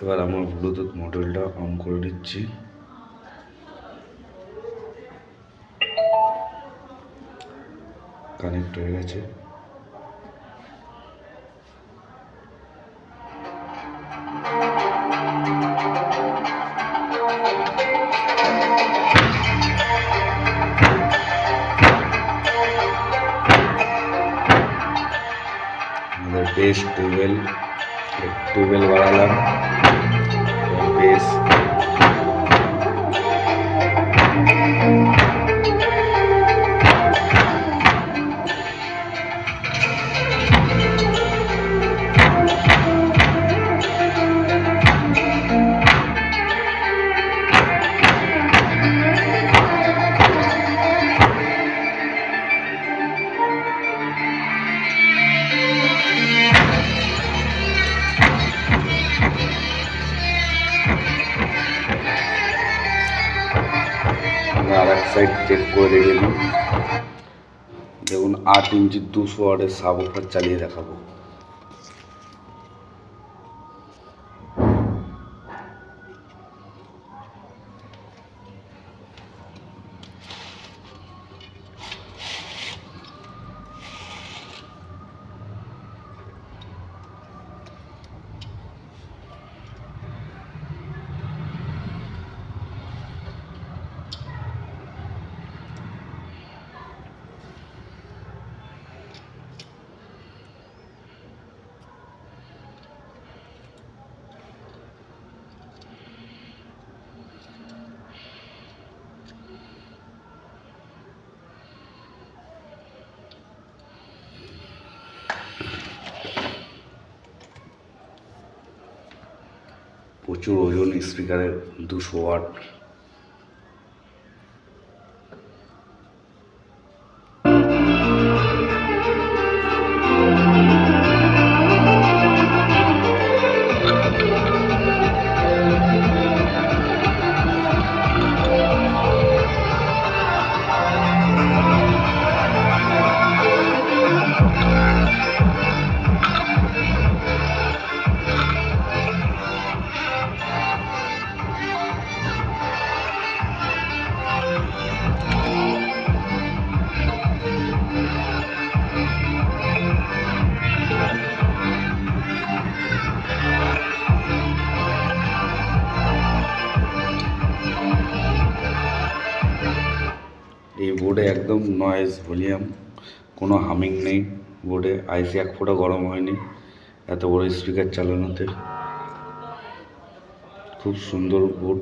এবার আমার ব্লুটুথ মডেলটা অন করে দিচ্ছি। কানেক্ট হয়ে গেছে। আমাদের বেস 12 বাড়ালাম বেস। আর এক সাইড চেক করে দেখে নিই। দেখুন 8 ইঞ্চি 200 ওয়াটের সাবওুফার চালিয়ে দেখাবো। প্রচুর ওজন স্পিকারের, 200 ওয়াট। এই বোর্ডে একদম নয়েজ ভলিউম, কোনো হামিং নেই বোর্ডে। আইসি এক ফোঁটা গরম হয়নি এত বড় স্পিকার চালানোতে। খুব সুন্দর বোর্ড।